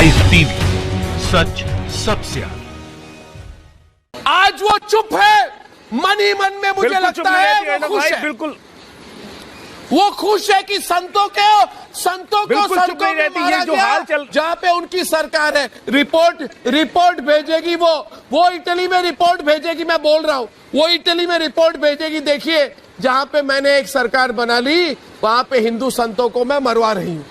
Live TV, सच सबसे आगे। आज वो चुप है, मन ही मन में मुझे लगता है वो खुश है। बिल्कुल वो खुश है कि संतों को सड़कों में मारा गया, जहां पे उनकी सरकार है। रिपोर्ट भेजेगी वो इटली में रिपोर्ट भेजेगी। मैं बोल रहा हूं, वो इटली में रिपोर्ट भेजेगी। देखिए, जहां पे मैंने एक सरकार बना ली, वहां पे हिंदू संतों को मैं मरवा रही हूं,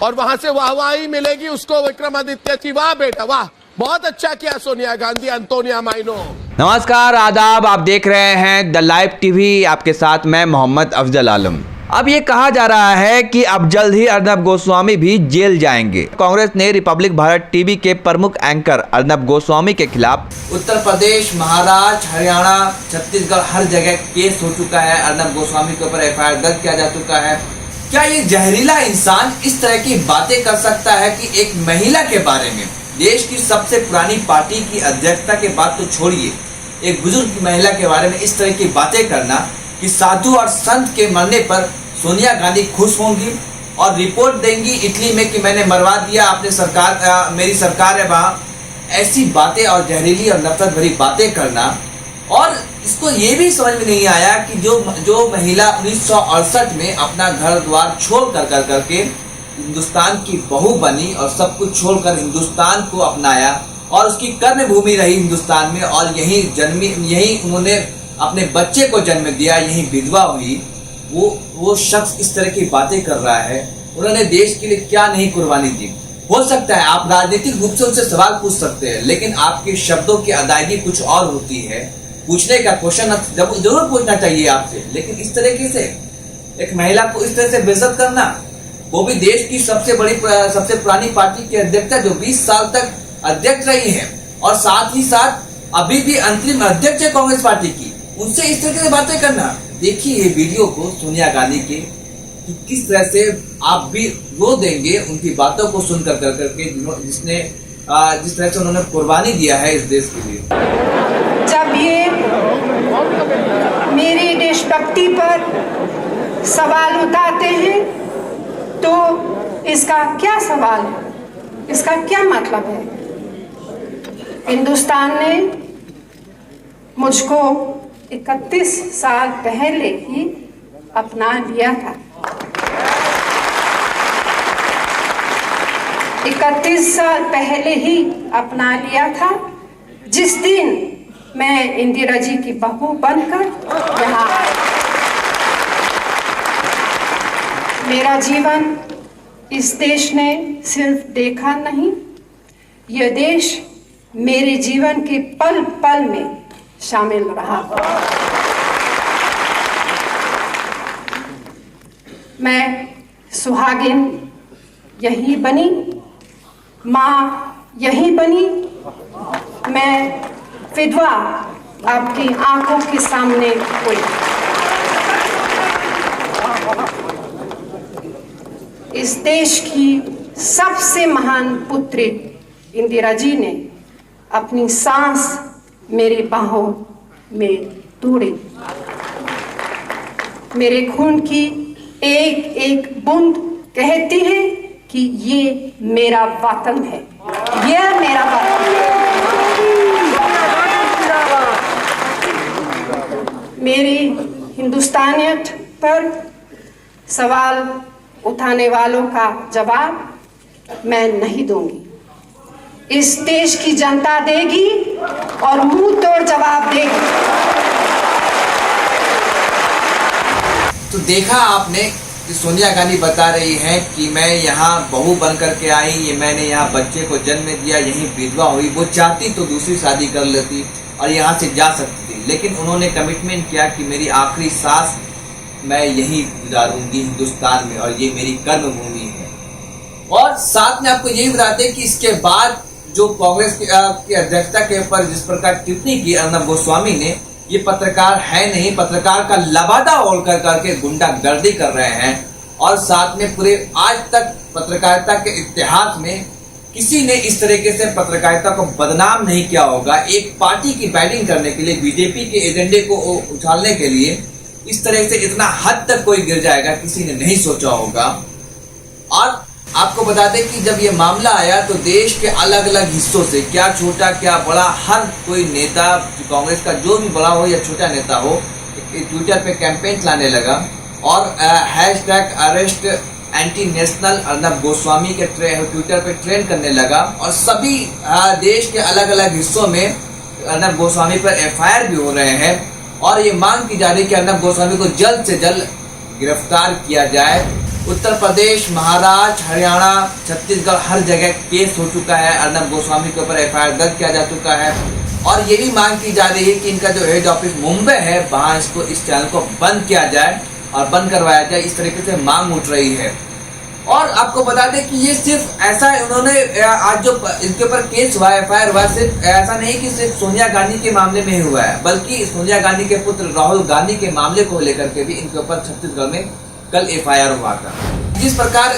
और वहां से वाहवाही मिलेगी उसको, विक्रमादित्य की। वाह बेटा वाह, बहुत अच्छा किया सोनिया गांधी, अंतोनिया माइनो। नमस्कार, आदाब। आप देख रहे हैं द लाइव टीवी, आपके साथ मैं मोहम्मद अफजल आलम। अब ये कहा जा रहा है कि अब जल्द ही अर्नब गोस्वामी भी जेल जाएंगे। कांग्रेस ने रिपब्लिक भारत टीवी के प्रमुख एंकर अर्नब गोस्वामी के खिलाफ उत्तर प्रदेश, महाराष्ट्र, हरियाणा, छत्तीसगढ़ हर जगह केस हो चुका है। अर्नब गोस्वामी के ऊपर FIR दर्ज किया जा चुका है। क्या ये जहरीला इंसान इस तरह की बातें कर सकता है कि एक महिला के बारे में, देश की सबसे पुरानी पार्टी की अध्यक्षता के बाद तो छोड़िए, एक बुजुर्ग महिला के बारे में इस तरह की बातें करना कि साधु और संत के मरने पर सोनिया गांधी खुश होंगी और रिपोर्ट देंगी इटली में कि मैंने मरवा दिया, आपने सरकार, मेरी सरकार है वहाँ। ऐसी बातें और जहरीली और नफरत भरी बातें करना। और इसको ये भी समझ में नहीं आया कि जो महिला 1968 में अपना घर द्वार छोड़ करके हिंदुस्तान की बहू बनी और सब कुछ छोड़कर हिंदुस्तान को अपनाया और उसकी कर्म भूमि रही हिंदुस्तान में, और यही जन्मी, यही उन्होंने अपने बच्चे को जन्म दिया, यही विधवा हुई। वो शख्स इस तरह की बातें कर रहा है। उन्होंने देश के लिए क्या नहीं कुर्बानी दी। हो सकता है आप राजनीतिक रूप से उनसे सवाल पूछ सकते हैं, लेकिन आपके शब्दों की अदायगी कुछ और होती है। पूछने का क्वेश्चन जरूर पूछना चाहिए आपसे, लेकिन इस तरीके से एक महिला को इस तरह से बेइज्जत करना, वो भी देश की सबसे पुरानी पार्टी की अध्यक्ष, जो 20 साल तक अध्यक्ष रही है और साथ ही साथ अभी भी अंतरिम अध्यक्ष है कांग्रेस पार्टी की, उनसे इस तरह से बातें करना। देखिए ये वीडियो को सोनिया गांधी के, कि किस तरह से आप भी रो देंगे उनकी बातों को सुन करके, जिस तरह से उन्होंने कुर्बानी दिया है इस देश के लिए। जब ये मेरी देशभक्ति पर सवाल उठाते हैं तो इसका क्या सवाल है, इसका क्या मतलब है? हिंदुस्तान ने मुझको 31 साल पहले ही अपना लिया था। 31 साल पहले ही अपना लिया था, जिस दिन मैं इंदिरा जी की बहू बनकर यहाँ आई। मेरा जीवन इस देश ने सिर्फ देखा नहीं, यह देश मेरे जीवन के पल पल में शामिल रहा। मैं सुहागिन यही बनी, माँ यही बनी, मैं विधवा आपकी आंखों के सामने हुई। इस देश की सबसे महान पुत्री इंदिरा जी ने अपनी सांस मेरी बाहों में तोड़ी। मेरे खून की एक एक बूंद कहती है कि ये मेरा वतन है, ये मेरा वतन है। मेरी हिंदुस्तानियत पर सवाल उठाने वालों का जवाब मैं नहीं दूंगी, इस देश की जनता देगी और मुंह तोड़ जवाब देगी। तो देखा आपने कि सोनिया गांधी बता रही है कि मैं यहाँ बहू बन करके आई, ये मैंने यहाँ बच्चे को जन्म दिया, यहीं विधवा हुई। वो चाहती तो दूसरी शादी कर लेती और यहाँ से जा सकती थी, लेकिन उन्होंने कमिटमेंट किया कि मेरी आखिरी सांस मैं यहीं गुजारूंगी हिंदुस्तान में, और ये मेरी कर्म भूमि है। और साथ में आपको यही बताते कि इसके बाद जो कांग्रेस की अध्यक्षता के ऊपर जिस प्रकार टिप्पणी की अर्नब गोस्वामी ने, ये पत्रकार है नहीं, पत्रकार का लबादा ओढ़ करके गुंडागर्दी कर रहे हैं। और साथ में पूरे आज तक पत्रकारिता के इतिहास में किसी ने इस तरीके से पत्रकारिता को बदनाम नहीं किया होगा। एक पार्टी की बैटिंग करने के लिए, बीजेपी के एजेंडे को उछालने के लिए इस तरह से इतना हद तक कोई गिर जाएगा किसी ने नहीं सोचा होगा। और आपको बता दें कि जब ये मामला आया तो देश के अलग अलग हिस्सों से, क्या छोटा क्या बड़ा, हर कोई नेता कांग्रेस का जो भी बड़ा हो या छोटा नेता हो, ट्विटर पे कैंपेन चलाने लगा और hashtag arrest anti national Arnab Goswami के ट्विटर पे ट्रेंड करने लगा और सभी देश के अलग अलग हिस्सों में अर्नब गोस्वामी पर एफआईआर भी हो रहे हैं और ये मांग की जा रही है कि अर्नब गोस्वामी को जल्द से जल्द गिरफ्तार किया जाए। उत्तर प्रदेश, महाराष्ट्र, हरियाणा, छत्तीसगढ़ हर जगह केस हो चुका है, अर्नब गोस्वामी के ऊपर एफआईआर दर्ज किया जा चुका है और ये भी मांग की जा रही है कि इनका जो हेड ऑफिस मुंबई है वहां इसको इस चैनल को बंद किया जाए और बंद करवाया जाए, इस तरीके से मांग उठ रही है। और आपको बता दें कि ये सिर्फ ऐसा उन्होंने आज जो इनके ऊपर केस हुआ है, एफआईआर हुआ, सिर्फ ऐसा नहीं कि सिर्फ सोनिया गांधी के मामले में ही हुआ है, बल्कि सोनिया गांधी के पुत्र राहुल गांधी के मामले को लेकर के भी इनके ऊपर छत्तीसगढ़ में कल एफआईआर हुआ था। जिस प्रकार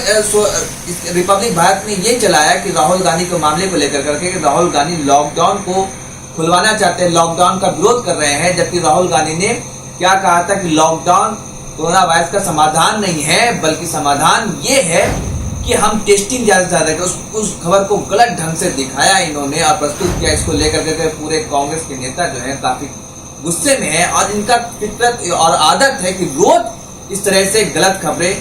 रिपब्लिक भारत ने ये चलाया कि राहुल गांधी के मामले को लेकर करके राहुल गांधी लॉकडाउन को खुलवाना चाहते हैं, लॉकडाउन का विरोध कर रहे हैं, जबकि राहुल गांधी ने क्या कहा था कि लॉकडाउन कोरोना वायरस का समाधान नहीं है, बल्कि समाधान ये है कि हम टेस्टिंग ज्यादा से ज्यादा करें। उस खबर को गलत ढंग से दिखाया इन्होंने और प्रस्तुत किया। इसको लेकर के पूरे कांग्रेस के नेता जो है काफी गुस्से में है और इनका फितरत और आदत है कि रोज इस तरह से गलत खबरें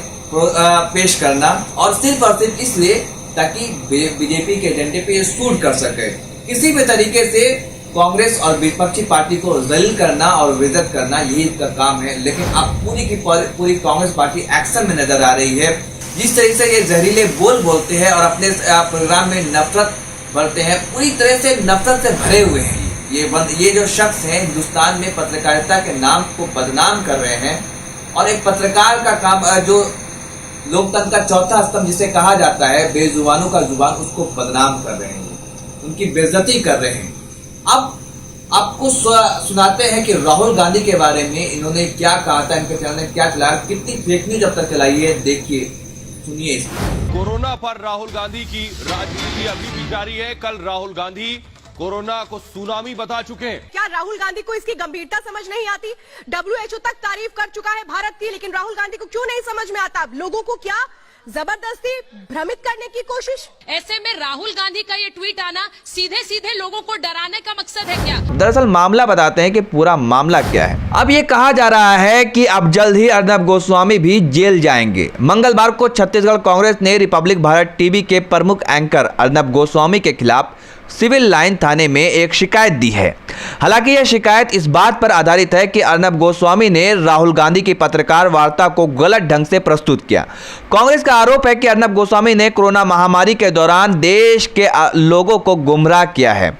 पेश करना और सिर्फ इसलिए ताकि बीजेपी के एजेंडे पे ये सूट कर सके। किसी भी तरीके से कांग्रेस और विपक्षी पार्टी को जलील करना और बेइज्जत करना यही इसका काम है। लेकिन अब पूरी कांग्रेस पार्टी एक्शन में नजर आ रही है। जिस तरीके से ये जहरीले बोलते हैं और अपने प्रोग्राम में नफरत भरते हैं, पूरी तरह से नफरत से भरे हुए हैं। ये जो शख्स हैं हिंदुस्तान में पत्रकारिता के नाम को बदनाम कर रहे हैं और एक पत्रकार का काम जो लोकतंत्र का चौथा स्तंभ जिसे कहा जाता है, बेजुबानों का जुबान, उसको बदनाम कर रहे हैं, उनकी बेइज्जती कर रहे हैं। अब आपको सुनाते हैं कि राहुल गांधी के बारे में इन्होंने क्या कहा था, इनके चैनल ने क्या चलाया, कितनी फेक न्यूज अब तक चलाई है, देखिए सुनिए इसमें। कोरोना पर राहुल गांधी की राजनीति अभी भी जारी है। कल राहुल गांधी कोरोना को सुनामी बता चुके हैं। क्या राहुल गांधी को इसकी गंभीरता समझ नहीं आती? WHO तक तारीफ कर चुका है भारत की, लेकिन राहुल गांधी को क्यों नहीं समझ में आता? लोगों को क्या जबरदस्ती भ्रमित करने की कोशिश? ऐसे में राहुल गांधी का ये ट्वीट आना सीधे सीधे लोगों को डराने का मकसद है क्या? दरअसल मामला बताते हैं कि पूरा मामला क्या है। अब ये कहा जा रहा है कि अब जल्द ही अर्नब गोस्वामी भी जेल जाएंगे। मंगलवार को छत्तीसगढ़ कांग्रेस ने रिपब्लिक भारत टीवी के प्रमुख एंकर अर्नब गोस्वामी के खिलाफ सिविल लाइन थाने में एक शिकायत दी है। हालांकि यह शिकायत इस बात पर आधारित है कि अर्नब गोस्वामी ने राहुल गांधी की पत्रकार वार्ता को गलत ढंग से प्रस्तुत किया। कांग्रेस का आरोप है कि अर्नब गोस्वामी ने कोरोना महामारी के दौरान देश के लोगों को गुमराह किया है।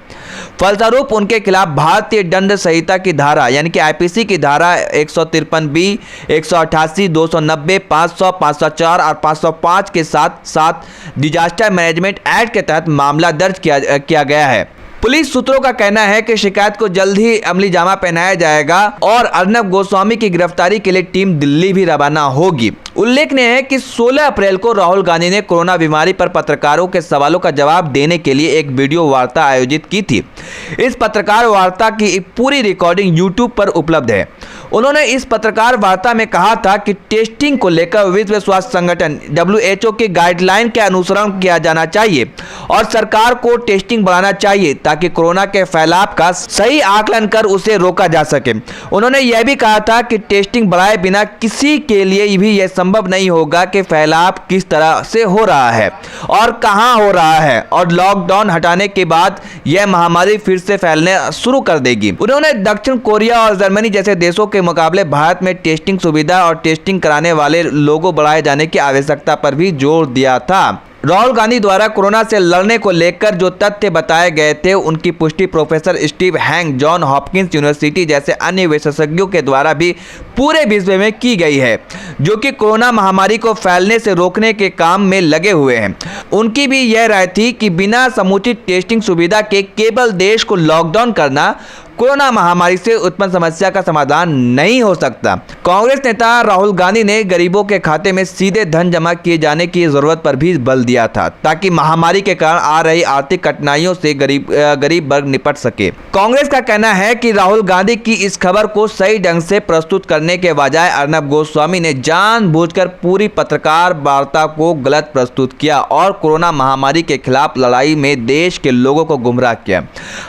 फलस्वरूप उनके खिलाफ भारतीय दंड संहिता की धारा यानी कि आईपीसी की धारा 153B, 188, 290, 500, 504 और 505 के साथ साथ डिजास्टर मैनेजमेंट एक्ट के तहत मामला दर्ज किया गया है। पुलिस सूत्रों का कहना है कि शिकायत को जल्द ही अमली जामा पहनाया जाएगा और अर्नब गोस्वामी की गिरफ्तारी के लिए टीम दिल्ली भी रवाना होगी। उल्लेखनीय है कि 16 अप्रैल को राहुल गांधी ने कोरोना बीमारी पर पत्रकारों के सवालों का जवाब देने के लिए एक वीडियो वार्ता आयोजित की थी। इस पत्रकार वार्ता की पूरी रिकॉर्डिंग यूट्यूब पर उपलब्ध है। उन्होंने इस पत्रकार वार्ता में कहा था कि टेस्टिंग को लेकर विश्व स्वास्थ्य संगठन WHO के गाइडलाइन के अनुसरण किया जाना चाहिए और सरकार को टेस्टिंग बढ़ाना चाहिए ताकि कोरोना के फैलाव का सही आकलन कर उसे रोका जा सके। उन्होंने यह भी कहा था कि टेस्टिंग बढ़ाए बिना किसी के लिए भी यह संभव नहीं होगा कि फैलाव किस तरह से हो रहा है और कहां हो रहा है और लॉकडाउन हटाने के बाद यह महामारी फिर से फैलने शुरू कर देगी। उन्होंने दक्षिण कोरिया और जर्मनी जैसे देशों के मुकाबले भारत में टेस्टिंग सुविधा और टेस्टिंग कराने वाले लोगों बढ़ाए जाने की आवश्यकता पर भी जोर दिया था। राहुल गांधी द्वारा कोरोना से लड़ने को लेकर जो तथ्य बताए गए थे उनकी पुष्टि professor Steve hang John Hopkins university जैसे अन्य विशेषज्ञों के द्वारा भी पूरे विश्व में की गई है, जो कि कोरोना महामारी को फैलने से रोकने के काम में लगे हुए हैं। उनकी भी यह राय थी कि बिना समुचित टेस्टिंग सुविधा के केवल देश को लॉकडाउन करना कोरोना महामारी से उत्पन्न समस्या का समाधान नहीं हो सकता। कांग्रेस नेता राहुल गांधी ने गरीबों के खाते में सीधे धन जमा किए जाने की जरूरत पर भी बल दिया था, ताकि महामारी के कारण आ रही आर्थिक कठिनाइयों से गरीब वर्ग निपट सके। कांग्रेस का कहना है कि राहुल गांधी की इस खबर को सही ढंग से प्रस्तुत करने के बजाय अर्नब गोस्वामी ने जानबूझकर पूरी पत्रकार वार्ता को गलत प्रस्तुत किया और कोरोना महामारी के खिलाफ लड़ाई में देश के लोगों को गुमराह किया।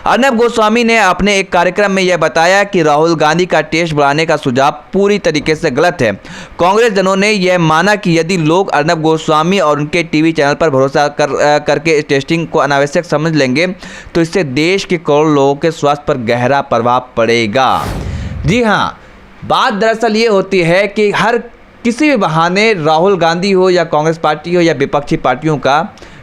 अर्नब गोस्वामी ने अपने एक कार्यक्रम में यह बताया कि राहुल गांधी का टेस्ट बढ़ाने का सुझाव पूरी तरीके से गलत है। कांग्रेस जनों ने यह माना कि यदि लोग अर्नब गोस्वामी और उनके टीवी चैनल पर भरोसा करके इस टेस्टिंग को अनावश्यक समझ लेंगे तो इससे देश के करोड़ों लोगों के स्वास्थ्य पर गहरा प्रभाव पड़ेगा। जी हाँ, बात दरअसल ये होती है कि हर किसी भी बहाने राहुल गांधी हो या कांग्रेस पार्टी हो या विपक्षी पार्टियों का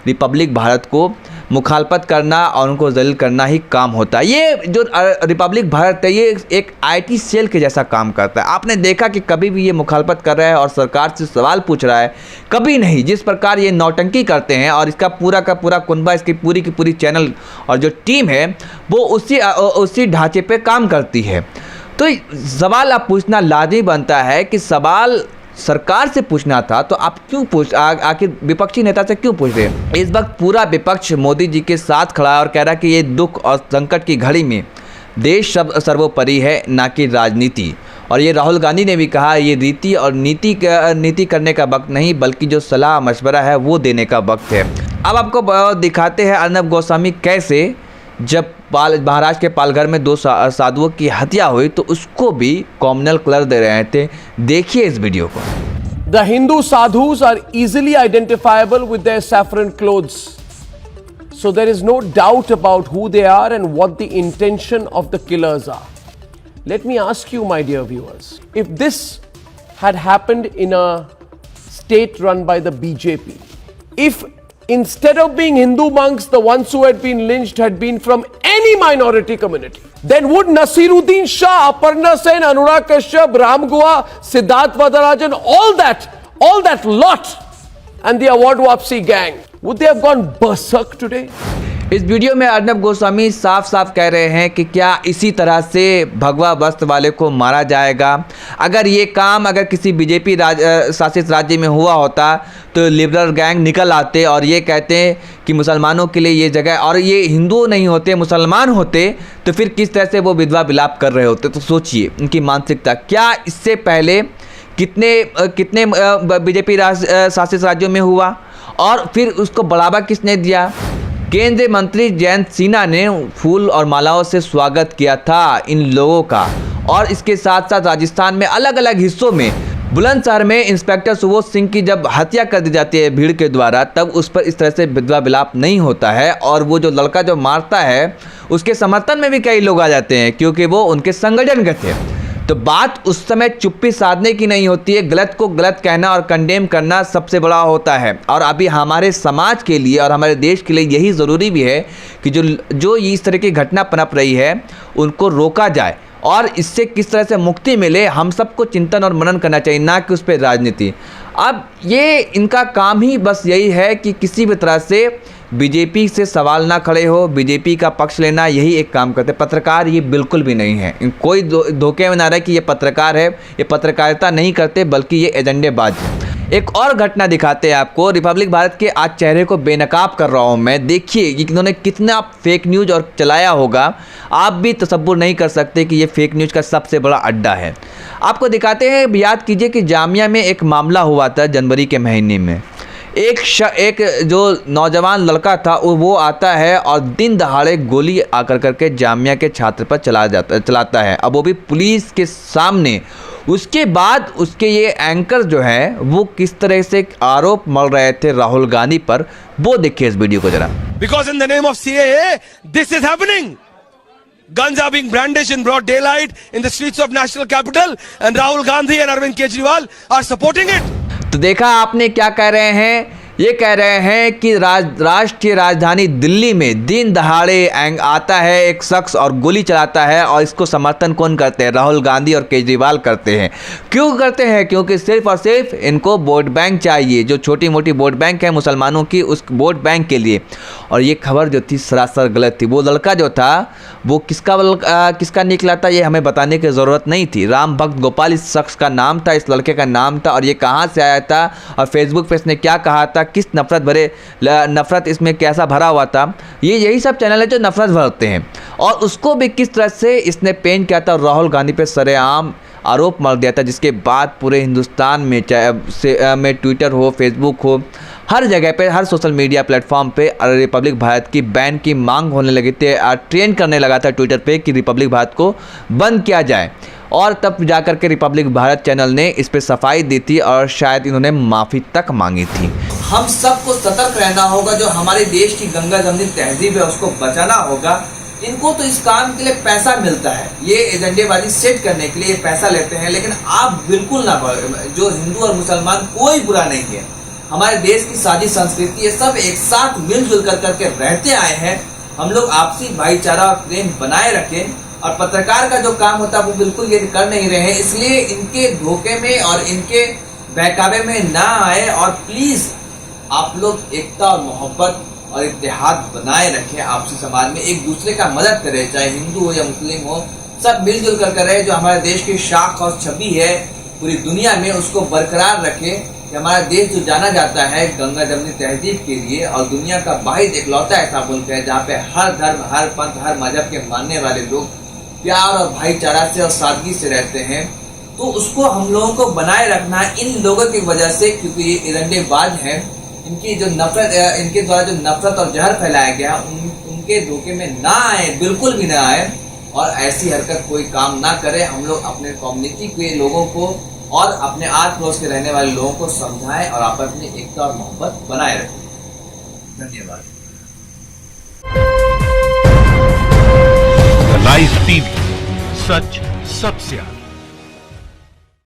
रिपब्लिक भारत को मुखालफत करना और उनको जलील करना ही काम होता है। ये जो रिपब्लिक भारत है ये एक आईटी सेल के जैसा काम करता है। आपने देखा कि कभी भी ये मुखालफत कर रहा है और सरकार से सवाल पूछ रहा है, कभी नहीं। जिस प्रकार ये नौटंकी करते हैं और इसका पूरा का पूरा कुनबा, इसकी पूरी की पूरी चैनल और जो टीम है वो उसी ढांचे पे काम करती है। तो सवाल आप पूछना लाजमी बनता है कि सवाल सरकार से पूछना था तो आप क्यों आखिर विपक्षी नेता से क्यों पूछ रहे? इस वक्त पूरा विपक्ष मोदी जी के साथ खड़ा है और कह रहा है कि ये दुख और संकट की घड़ी में देश सर्वोपरि है, ना कि राजनीति। और ये राहुल गांधी ने भी कहा ये रीति और नीति करने का वक्त नहीं, बल्कि जो सलाह मशवरा है वो देने का वक्त है। अब आपको दिखाते हैं अर्नब गोस्वामी कैसे जब महाराष्ट्र के पालघर में 2 साधुओं की हत्या हुई तो उसको भी कॉम्युनल कलर दे रहे थे। देखिए इस वीडियो को। The Hindu sadhus are easily identifiable with their saffron clothes. So there is no doubt about who they are and what the intention of the killers are. Let me ask you, my dear viewers, if this had happened in a state run by the BJP, if instead of being Hindu monks, the ones who had been lynched had been from any minority community, then would Nasiruddin Shah, Aparna Sen, Anurag Kashyap, Ram Gua, Siddharth Varadarajan, all that lot, and the award wapsi gang, would they have gone berserk today? इस video में अर्नब गोस्वामी साफ साफ कह रहे हैं कि क्या इसी तरह से भगवा वस्त्र वाले को मारा जाएगा। अगर ये काम किसी बीजेपी शासित राज्य में हुआ होता तो लिबरल गैंग निकल आते और ये कहते कि मुसलमानों के लिए ये जगह, और ये हिंदू नहीं होते मुसलमान होते तो फिर किस तरह से वो विधवा विलाप कर रहे होते। तो सोचिए उनकी मानसिकता। क्या इससे पहले कितने बीजेपी शासित राज्यों में हुआ और फिर उसको बढ़ावा किसने दिया? केंद्रीय मंत्री जयंत सिन्हा ने फूल और मालाओं से स्वागत किया था इन लोगों का। और इसके साथ साथ राजस्थान में अलग अलग हिस्सों में बुलंदशहर में इंस्पेक्टर सुबोध सिंह की जब हत्या कर दी जाती है भीड़ के द्वारा, तब उस पर इस तरह से विधवा विलाप नहीं होता है। और वो जो लड़का जो मारता है उसके समर्थन में भी कई लोग आ जाते हैं क्योंकि वो उनके संगठन के थे। तो बात उस समय चुप्पी साधने की नहीं होती है, गलत को गलत कहना और कंडेम करना सबसे बड़ा होता है। और अभी हमारे समाज के लिए और हमारे देश के लिए यही ज़रूरी भी है कि जो इस तरह की घटना पनप रही है उनको रोका जाए और इससे किस तरह से मुक्ति मिले, हम सबको चिंतन और मनन करना चाहिए, ना कि उस पर राजनीति। अब ये इनका काम ही बस यही है कि किसी भी तरह से बीजेपी से सवाल ना खड़े हो, बीजेपी का पक्ष लेना, यही एक काम करते। पत्रकार ये बिल्कुल भी नहीं है, कोई धोखे में ना रहे कि ये पत्रकार है। ये पत्रकारिता नहीं करते बल्कि ये एजेंडेबाज है। एक और घटना दिखाते हैं आपको। रिपब्लिक भारत के आज चेहरे को बेनकाब कर रहा हूँ मैं। देखिए कि इन्होंने कितना फेक न्यूज़ और चलाया होगा, आप भी तसव्वुर नहीं कर सकते कि ये फेक न्यूज़ का सबसे बड़ा अड्डा है। आपको दिखाते हैं। याद कीजिए कि जामिया में एक मामला हुआ था जनवरी के महीने में। एक जो नौजवान लड़का था वो आता है और दिन दहाड़े गोली आकर करके जामिया के छात्र पर चलाता है, अब वो भी पुलिस के सामने। उसके बाद उसके ये एंकर जो है वो किस तरह से आरोप मल रहे थे राहुल गांधी पर, वो देखिए इस वीडियो को जरा। Because in the name of CAA this is happening. Guns are being brandished in broad daylight in the streets of national capital and Rahul Gandhi and Arvind Kejriwal are supporting it. तो देखा आपने क्या कह रहे हैं ये कह रहे हैं कि राष्ट्रीय राजधानी दिल्ली में दिन दहाड़े आता है एक शख्स और गोली चलाता है, और इसको समर्थन कौन करते हैं? राहुल गांधी और केजरीवाल करते हैं। क्यों करते हैं? क्योंकि सिर्फ और सिर्फ इनको वोट बैंक चाहिए, जो छोटी मोटी वोट बैंक है मुसलमानों की, उस वोट बैंक के लिए। और ये खबर जो थी सरासर गलत थी। वो लड़का जो था वो किसका निकला था ये हमें बताने की ज़रूरत नहीं थी। राम भक्त गोपाल इस शख्स का नाम था, इस लड़के का नाम था, और ये कहाँ से आया था और फेसबुक पे इसने क्या कहा था, किस नफरत इसमें कैसा भरा हुआ था। यही सब चैनल है जो नफरत भरते हैं। और उसको भी किस तरह से इसने पेन किया था, राहुल गांधी पे सरेआम आरोप मर दिया था, जिसके बाद पूरे हिंदुस्तान में चाहे ट्विटर हो, फेसबुक हो, हर जगह पे, हर सोशल मीडिया प्लेटफॉर्म पे रिपब्लिक भारत की बैन की मांग होने लगी थी। ट्रेंड करने लगा था ट्विटर पे कि रिपब्लिक भारत को बंद किया जाए। और तब जाकर के रिपब्लिक भारत चैनल ने इस पे सफाई दी थी और शायद इन्होंने माफ़ी तक मांगी थी। हम सबको सतर्क रहना होगा। जो हमारे देश की गंगा जमनी तहजीब है उसको बचाना होगा। इनको तो इस काम के लिए पैसा मिलता है, ये एजेंडेबाजी सेट करने के लिए पैसा लेते हैं, लेकिन आप बिल्कुल ना, जो हिंदू और मुसलमान कोई बुरा नहीं है। हमारे देश की साझी संस्कृति ये सब एक साथ मिलजुल करके रहते आए हैं। हम लोग आपसी भाईचारा और प्रेम बनाए रखें, और पत्रकार का जो काम होता है वो बिल्कुल ये कर नहीं रहे हैं। इसलिए इनके धोखे में और इनके बहकावे में ना आए, और प्लीज आप लोग एकता और मोहब्बत और इत्तेहाद बनाए रखें। आपसी समाज में एक दूसरे का मदद करें, चाहे हिंदू हो या मुस्लिम हो, सब मिलजुल कर रहे। जो हमारे देश की शाख और छवि है पूरी दुनिया में, उसको बरकरार रखें। कि हमारा देश जो जाना जाता है गंगा जमनी तहजीब के लिए, और दुनिया का वाहिद इकलौता ऐसा मुल्क है जहाँ पे हर धर्म, हर पंथ, हर मजहब के मानने वाले लोग प्यार और भाईचारा से और सादगी से रहते हैं। तो उसको हम लोगों को बनाए रखना इन लोगों की वजह से, क्योंकि ये इरंडेबाज हैं। इनकी जो नफरत, इनके द्वारा जो नफरत और जहर फैलाया गया, उनके धोखे में ना आए, बिल्कुल भी ना आए, और ऐसी हरकत कोई काम ना करे। हम लोग अपने कम्युनिटी के लोगों को और अपने आस पड़ोस के रहने वाले लोगों को समझाएं और आपस में एकता और मोहब्बत बनाए रखें। धन्यवाद। लाइव टीवी, सच सबसे आगे।